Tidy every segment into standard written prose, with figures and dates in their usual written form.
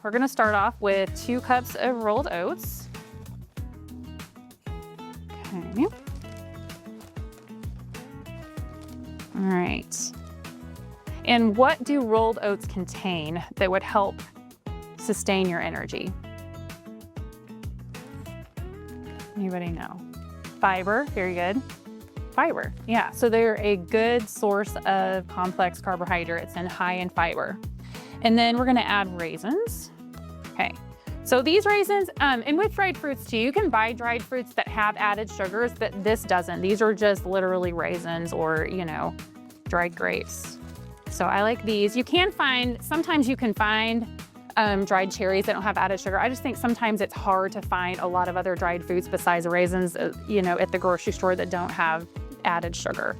we're gonna start off with 2 cups of rolled oats. Okay. All right. And what do rolled oats contain that would help sustain your energy? Anybody know? Fiber, very good. Fiber, yeah. So they're a good source of complex carbohydrates and high in fiber. And then we're gonna add raisins. Okay, so these raisins, and with dried fruits too, you can buy dried fruits that have added sugars, but this doesn't. These are just literally raisins or, you know, dried grapes. So I like these. You can find, sometimes you can find dried cherries that don't have added sugar. I just think sometimes it's hard to find a lot of other dried foods besides raisins, you know, at the grocery store that don't have added sugar.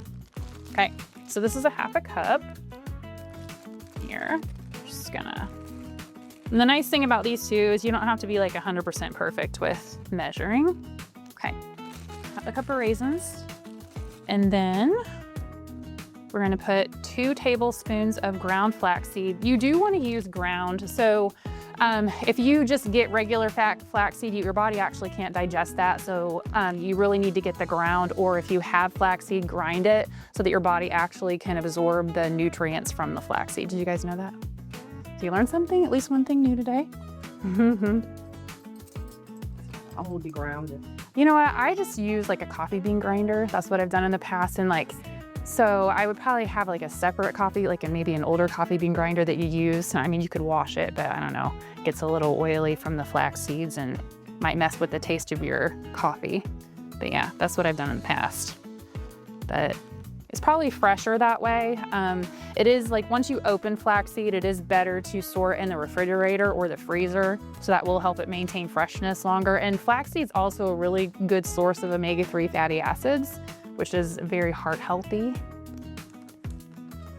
Okay, so this is a 1/2 cup. Here, just gonna, and the nice thing about these two is you don't have to be like 100% perfect with measuring. Okay, 1/2 cup of raisins. And then we're gonna put 2 tablespoons of ground flaxseed. You do wanna use ground. So if you just get regular flaxseed, your body actually can't digest that. So you really need to get the ground, or if you have flaxseed, grind it so that your body actually can absorb the nutrients from the flaxseed. Did you guys know that? Did you learn something, at least one thing new today? I will be grounded. You know what, I just use like a coffee bean grinder. That's what I've done in the past. And like, so I would probably have like a separate coffee, like maybe an older coffee bean grinder that you use. I mean, you could wash it, but I don't know. It gets a little oily from the flax seeds and might mess with the taste of your coffee. But yeah, that's what I've done in the past. But it's probably fresher that way. It is like once you open flaxseed, it is better to store it in the refrigerator or the freezer. So that will help it maintain freshness longer. And flaxseed's also a really good source of omega-3 fatty acids, which is very heart healthy.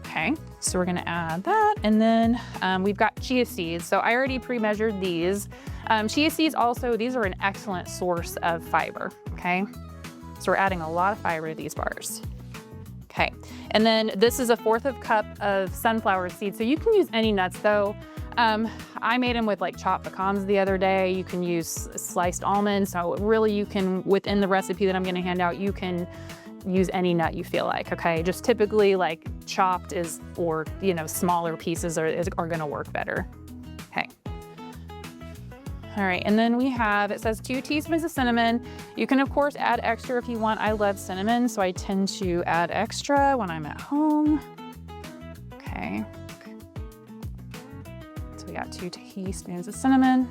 Okay, so we're gonna add that. And then we've got chia seeds. So I already pre-measured these. Chia seeds also, these are an excellent source of fiber, okay? So we're adding a lot of fiber to these bars. Okay, and then this is a 1/4 cup of sunflower seeds. So you can use any nuts though. I made them with like chopped pecans the other day. You can use sliced almonds. So really you can, within the recipe that I'm gonna hand out, you can use any nut you feel like, okay? Just typically like chopped is, or you know, smaller pieces are gonna work better, okay? All right, and then we have, it says 2 teaspoons of cinnamon. You can of course add extra if you want. I love cinnamon, so I tend to add extra when I'm at home. Okay. So we got 2 teaspoons of cinnamon.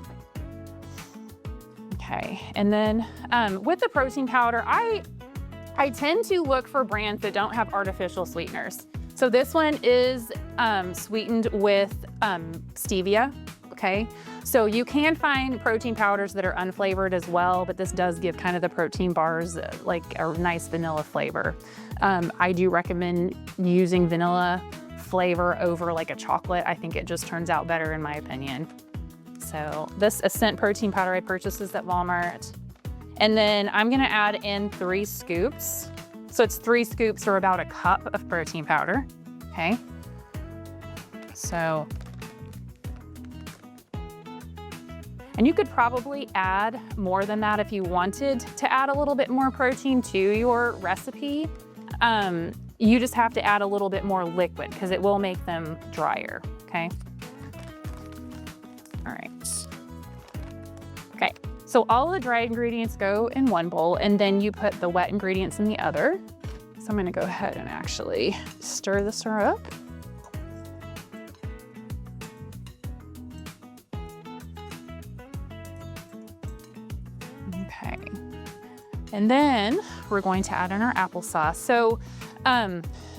Okay, and then with the protein powder, I tend to look for brands that don't have artificial sweeteners. So this one is sweetened with stevia, okay? So you can find protein powders that are unflavored as well, but this does give kind of the protein bars like a nice vanilla flavor. I do recommend using vanilla flavor over like a chocolate. I think it just turns out better in my opinion. So this Ascent protein powder I purchased is at Walmart. And then I'm gonna add in 3 scoops. So it's 3 scoops or about a cup of protein powder, okay? So, and you could probably add more than that if you wanted to add a little bit more protein to your recipe. You just have to add a little bit more liquid because it will make them drier, okay? All right. Okay, so all the dry ingredients go in one bowl and then you put the wet ingredients in the other. So I'm gonna go ahead and actually stir this up. Okay, and then we're going to add in our applesauce. So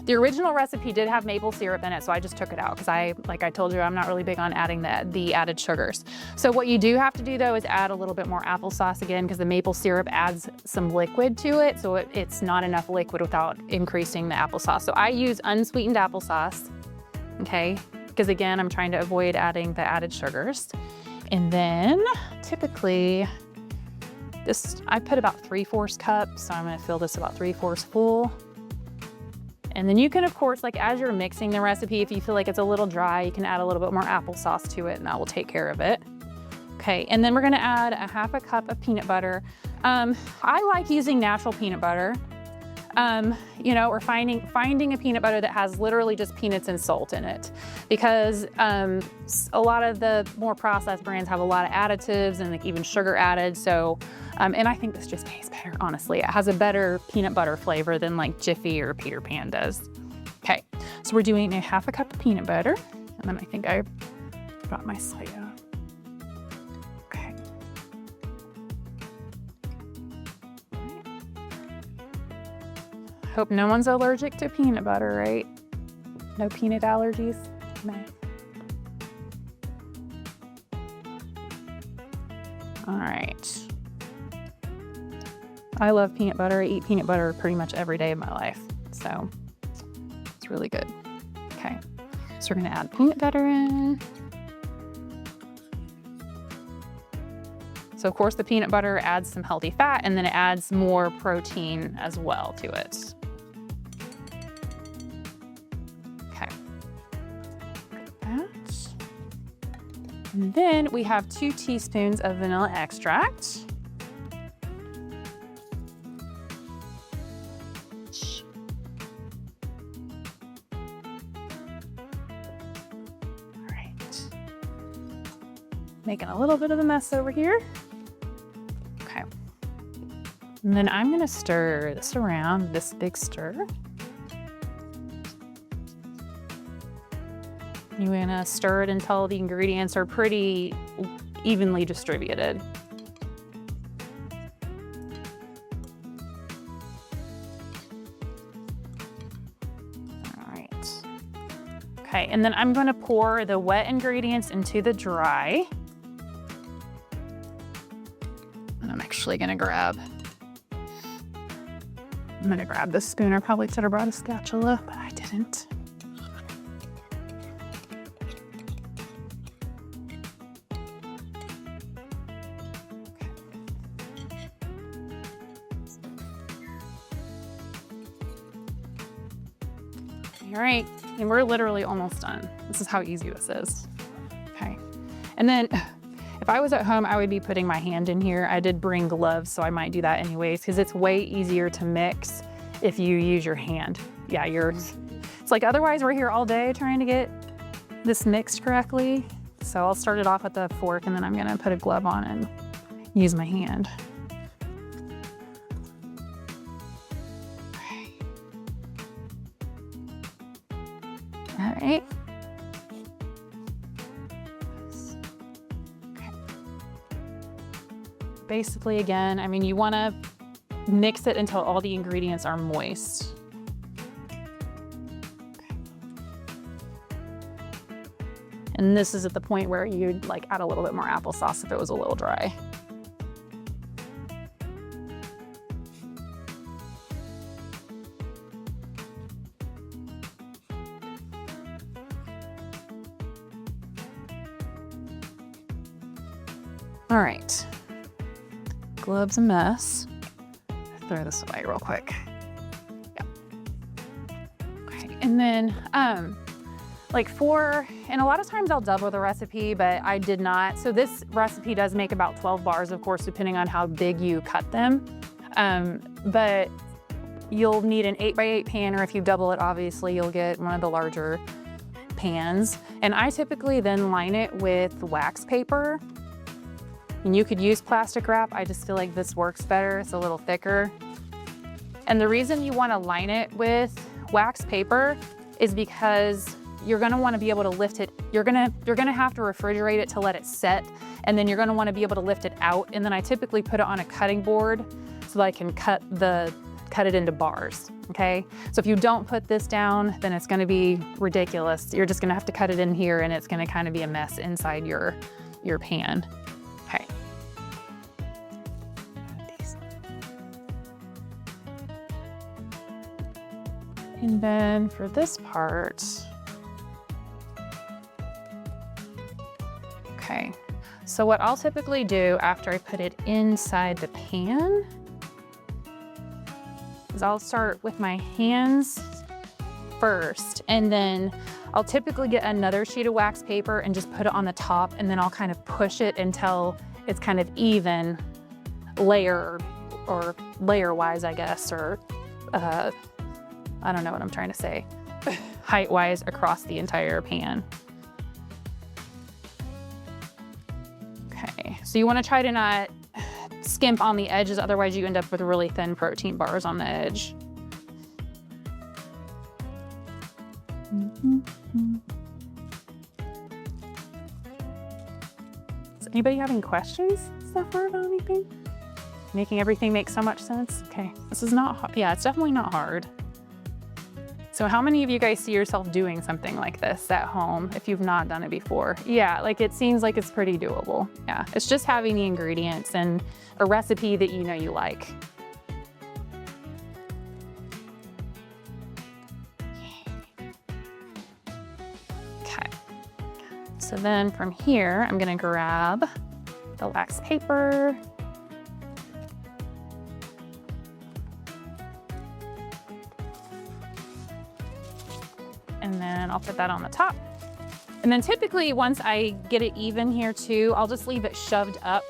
the original recipe did have maple syrup in it, so I just took it out because like I told you, I'm not really big on adding the added sugars. So what you do have to do though is add a little bit more applesauce again because the maple syrup adds some liquid to it, so it's not enough liquid without increasing the applesauce. So I use unsweetened applesauce, okay? Because again, I'm trying to avoid adding the added sugars. And then typically, I put about 3/4 cup, so I'm gonna fill this about 3/4 full. And then you can, of course, like as you're mixing the recipe, if you feel like it's a little dry, you can add a little bit more applesauce to it and that will take care of it. Okay, and then we're gonna add a half a cup of peanut butter. I like using natural peanut butter. You know, or finding a peanut butter that has literally just peanuts and salt in it, because a lot of the more processed brands have a lot of additives and like even sugar added. So, and I think this just tastes better, honestly. It has a better peanut butter flavor than like Jiffy or Peter Pan does. Okay, so we're doing a half a cup of peanut butter, and then I think I brought my slide out. Okay. Hope no one's allergic to peanut butter, right? No peanut allergies? No. All right. I love peanut butter. I eat peanut butter pretty much every day of my life. So it's really good. Okay. So we're gonna add peanut butter in. So of course the peanut butter adds some healthy fat and then it adds more protein as well to it. And then we have 2 teaspoons of vanilla extract. All right. Making a little bit of a mess over here. Okay. And then I'm gonna stir this around, this big stir. You want to stir it until the ingredients are pretty evenly distributed. All right. Okay, and then I'm going to pour the wet ingredients into the dry. And I'm actually going to grab this spoon. I probably should have brought a spatula, but I didn't. All right, and we're literally almost done. This is how easy this is. Okay, and then if I was at home, I would be putting my hand in here. I did bring gloves, so I might do that anyways, because it's way easier to mix if you use your hand. Yeah, it's like otherwise we're here all day trying to get this mixed correctly. So I'll start it off with a fork and then I'm gonna put a glove on and use my hand. All right. Okay. Basically, again, I mean, you want to mix it until all the ingredients are moist. Okay. And this is at the point where you'd like add a little bit more applesauce if it was a little dry. All right, glove's a mess. Throw this away real quick. Yeah. Okay, and then and a lot of times I'll double the recipe, but I did not. So this recipe does make about 12 bars, of course, depending on how big you cut them. But you'll need an 8x8 pan, or if you double it, obviously you'll get one of the larger pans. And I typically then line it with wax paper. And you could use plastic wrap. I just feel like this works better. It's a little thicker. And the reason you want to line it with wax paper is because you're going to want to be able to lift it. You're going to have to refrigerate it to let it set, and then you're going to want to be able to lift it out. And then I typically put it on a cutting board so that I can cut it into bars. Okay. So if you don't put this down, then it's going to be ridiculous. You're just going to have to cut it in here, and it's going to kind of be a mess inside your pan. Okay. And then for this part, okay. So what I'll typically do after I put it inside the pan is I'll start with my hands first, and then I'll typically get another sheet of wax paper and just put it on the top, and then I'll kind of push it until it's kind of even layer or layer wise, I guess, or I don't know what I'm trying to say, height wise across the entire pan. Okay, so you want to try to not skimp on the edges, otherwise you end up with really thin protein bars on the edge. Does anybody have any questions so far about anything? Making everything make so much sense? Okay, this is not hard. Yeah, it's definitely not hard. So how many of you guys see yourself doing something like this at home if you've not done it before? Yeah, like it seems like it's pretty doable. Yeah, it's just having the ingredients and a recipe that you know you like. Okay, so then from here, I'm gonna grab the wax paper. And then I'll put that on the top. And then typically once I get it even here too, I'll just leave it shoved up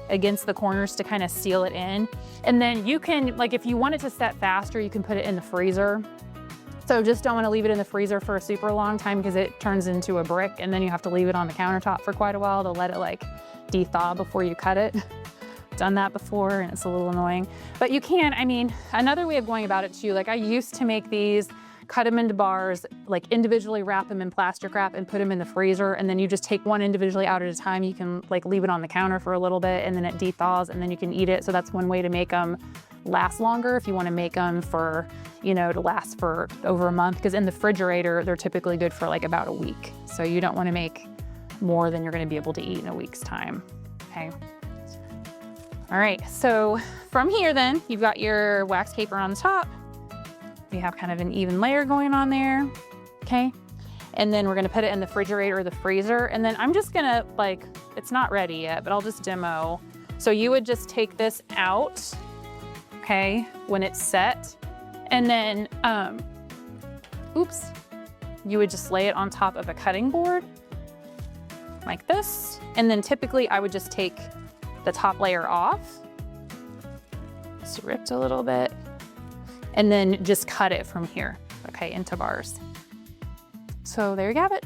against the corners to kind of seal it in. And then you can, like if you want it to set faster, you can put it in the freezer. So just don't want to leave it in the freezer for a super long time because it turns into a brick, and then you have to leave it on the countertop for quite a while to let it like de-thaw before you cut it. Done that before and it's a little annoying. But you can, I mean, another way of going about it too, like I used to make these, cut them into bars, like individually wrap them in plastic wrap and put them in the freezer. And then you just take one individually out at a time. You can like leave it on the counter for a little bit and then it de-thaws and then you can eat it. So that's one way to make them last longer if you want to make them for, you know, to last for over a month. Because in the refrigerator, they're typically good for like about a week. So you don't want to make more than you're going to be able to eat in a week's time. Okay. All right. So from here then, you've got your wax paper on the top. We have kind of an even layer going on there, okay? And then we're gonna put it in the refrigerator or the freezer. And then I'm just gonna like, it's not ready yet, but I'll just demo. So you would just take this out, okay, when it's set. And then, oops, you would just lay it on top of a cutting board like this. And then typically I would just take the top layer off. It's ripped a little bit. And then just cut it from here, okay, into bars. So there you have it.